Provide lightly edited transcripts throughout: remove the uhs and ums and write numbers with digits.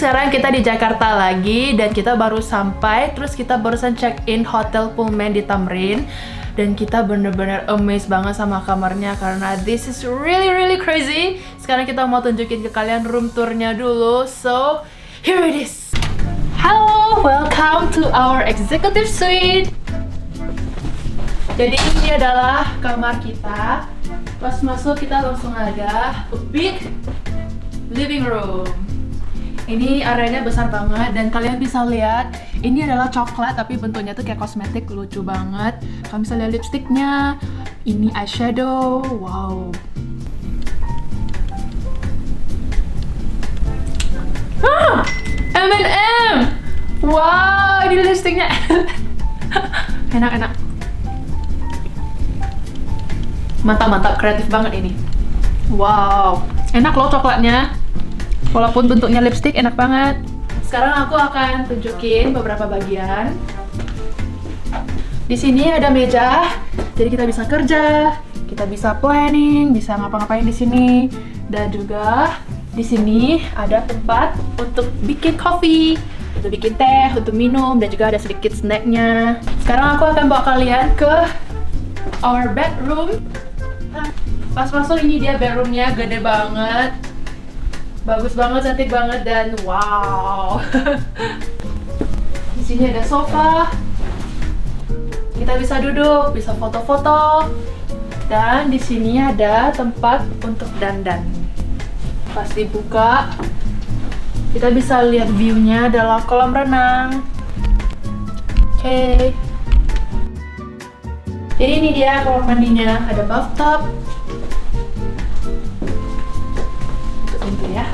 sekarang kita di Jakarta lagi dan kita baru sampai, terus kita barusan check in Hotel Pullman di Tamrin. Dan kita bener-bener amazed banget sama kamarnya karena this is really crazy. Sekarang kita mau tunjukin ke kalian room tournya dulu. So, here it is. Hello, welcome to our executive suite. Jadi ini adalah kamar kita. Pas masuk kita langsung ada a big living room. Ini areanya besar banget dan kalian bisa lihat ini adalah coklat tapi bentuknya tuh kayak kosmetik, lucu banget. Kalian bisa lihat lipstiknya, ini eyeshadow, wow. M&M, wow, ini lipstiknya enak. Mantap, kreatif banget ini. Wow, enak loh coklatnya. Walaupun bentuknya lipstick, enak banget. Sekarang aku akan tunjukin beberapa bagian. Di sini ada meja, jadi kita bisa kerja, kita bisa planning, bisa ngapa-ngapain di sini. Dan juga di sini ada tempat untuk bikin kopi, untuk bikin teh, untuk minum, dan juga ada sedikit snacknya. Sekarang aku akan bawa kalian ke our bedroom. Pas masuk ini dia bedroomnya, gede banget. Bagus banget, cantik banget, dan wow. Di sini ada sofa. Kita bisa duduk, bisa foto-foto. Dan di sini ada tempat untuk dandan. Pas dibuka, kita bisa lihat view-nya adalah kolam renang. Oke. Jadi ini dia kamar mandinya, ada bathtub. Ya.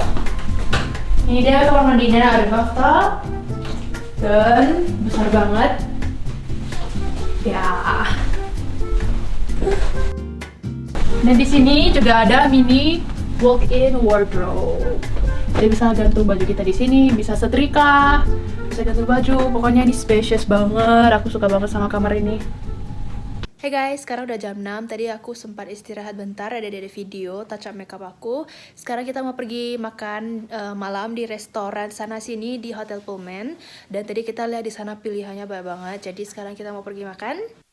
Ini dia kamar mandinya, ada bathtub dan besar banget. Ya. Dan di sini juga ada mini walk-in wardrobe. Jadi bisa gantung baju kita di sini, bisa setrika, bisa gantung baju. Pokoknya ini spacious banget. Aku suka banget sama kamar ini. Hey guys, sekarang udah jam 6. Tadi aku sempat istirahat bentar, ada video touch up makeup aku. Sekarang kita mau pergi makan malam di restoran sana sini di Hotel Pullman. Dan tadi kita lihat di sana pilihannya banyak banget. Jadi sekarang kita mau pergi makan.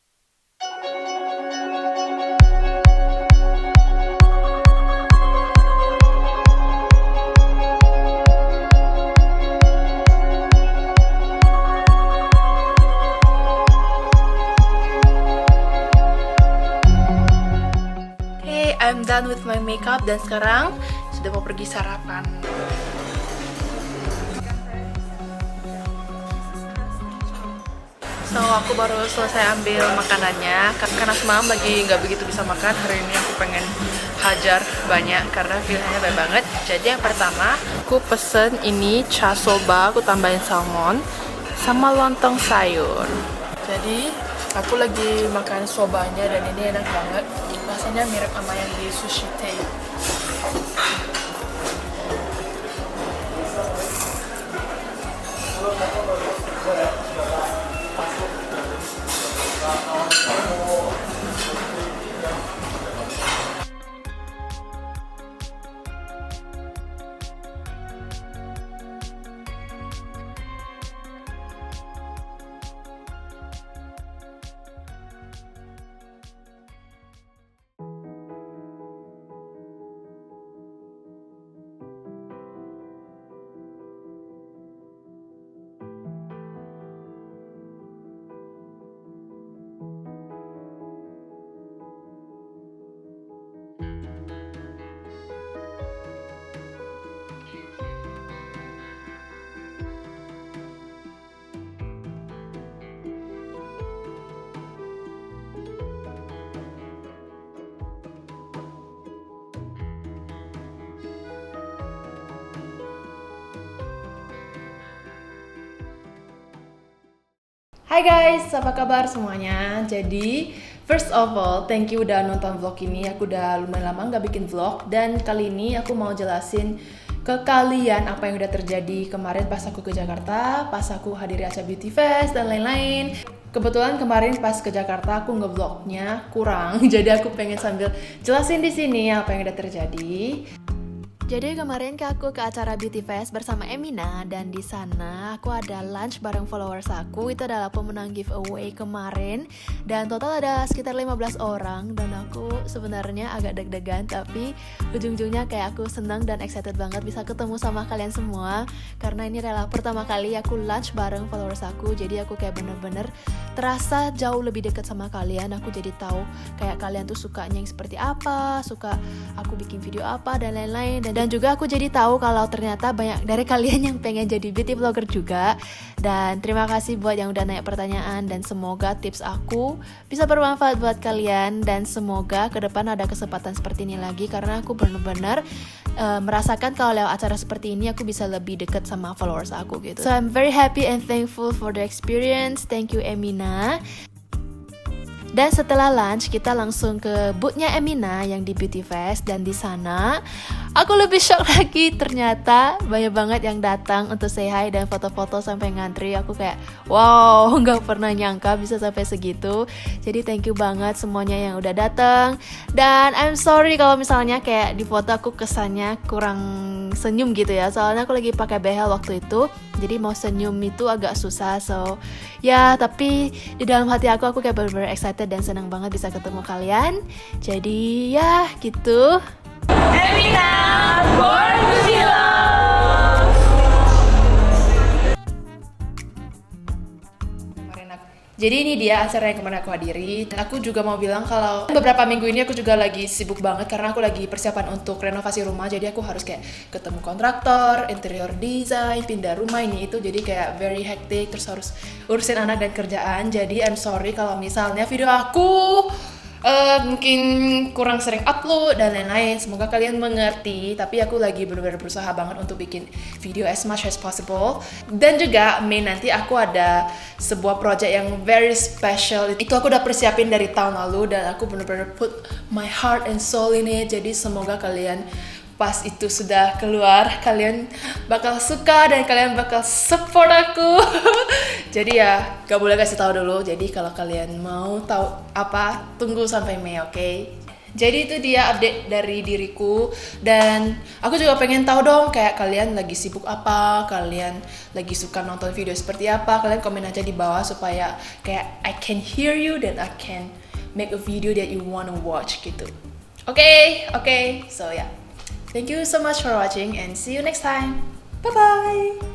I'm done with my makeup dan sekarang sudah mau pergi sarapan. So aku baru selesai ambil makanannya karena semalam lagi nggak begitu bisa makan. Hari ini aku pengen hajar banyak karena pilihannya banyak banget. Jadi yang pertama aku pesen ini cha soba, aku tambahin salmon sama lontong sayur. Jadi aku lagi makan sobanya dan ini enak banget. Rasanya mirip sama yang di Sushi Tei. Hai guys, apa kabar semuanya? Jadi, first of all, thank you udah nonton vlog ini. Aku udah lumayan lama nggak bikin vlog. Dan kali ini aku mau jelasin ke kalian apa yang udah terjadi kemarin pas aku ke Jakarta, pas aku hadiri acara Beauty Fest, dan lain-lain. Kebetulan kemarin pas ke Jakarta aku nge-vlognya kurang, jadi aku pengen sambil jelasin di sini apa yang udah terjadi. Jadi kemarin aku ke acara Beauty Fest bersama Emina dan di sana aku ada lunch bareng followers aku. Itu adalah pemenang giveaway kemarin dan total ada sekitar 15 orang dan aku sebenarnya agak deg-degan tapi ujung-ujungnya kayak aku senang dan excited banget bisa ketemu sama kalian semua karena ini adalah pertama kali aku lunch bareng followers aku. Jadi aku kayak bener-bener terasa jauh lebih dekat sama kalian. Aku jadi tahu kayak kalian tuh sukanya yang seperti apa, suka aku bikin video apa dan lain-lain. Dan juga aku jadi tahu kalau ternyata banyak dari kalian yang pengen jadi beauty vlogger juga. Dan terima kasih buat yang udah nanya pertanyaan dan semoga tips aku bisa bermanfaat buat kalian dan semoga ke depan ada kesempatan seperti ini lagi karena aku benar-benar merasakan kalau lewat acara seperti ini aku bisa lebih dekat sama followers aku gitu. So I'm very happy and thankful for the experience. Thank you Emina. Dan setelah lunch kita langsung ke boothnya Emina yang di Beauty Fest dan di sana aku lebih shock lagi ternyata banyak banget yang datang untuk say hi dan foto-foto sampai ngantri. Aku kayak wow nggak pernah nyangka bisa sampai segitu. Jadi thank you banget semuanya yang udah datang dan I'm sorry kalau misalnya kayak di foto aku kesannya kurang senyum gitu ya soalnya aku lagi pakai behel waktu itu jadi mau senyum itu agak susah so ya tapi di dalam hati aku kayak bener-bener excited dan senang banget bisa ketemu kalian jadi ya gitu. Emina, born to be loved. Jadi ini dia acara yang kemarin aku hadiri. Dan aku juga mau bilang kalau beberapa minggu ini aku juga lagi sibuk banget karena aku lagi persiapan untuk renovasi rumah. Jadi aku harus kayak ketemu kontraktor, interior design, pindah rumah ini itu. Jadi kayak very hectic, terus harus urusin anak dan kerjaan. Jadi I'm sorry kalau misalnya video aku mungkin kurang sering upload dan lain-lain. Semoga kalian mengerti. Tapi aku lagi benar-benar berusaha banget untuk bikin video as much as possible. Dan juga Mei nanti aku ada sebuah project yang very special. Itu aku udah persiapin dari tahun lalu dan aku benar-benar put my heart and soul in it. Jadi semoga kalian pas itu sudah keluar kalian bakal suka dan kalian bakal support aku. Jadi ya gak boleh kasih tahu dulu. Jadi kalau kalian mau tahu apa tunggu sampai Mei, oke? Jadi itu dia update dari diriku dan aku juga pengen tahu dong kayak kalian lagi sibuk apa, kalian lagi suka nonton video seperti apa. Kalian komen aja di bawah supaya kayak I can hear you dan I can make a video that you wanna watch gitu. Oke, so yeah. Thank you so much for watching and see you next time. Bye bye.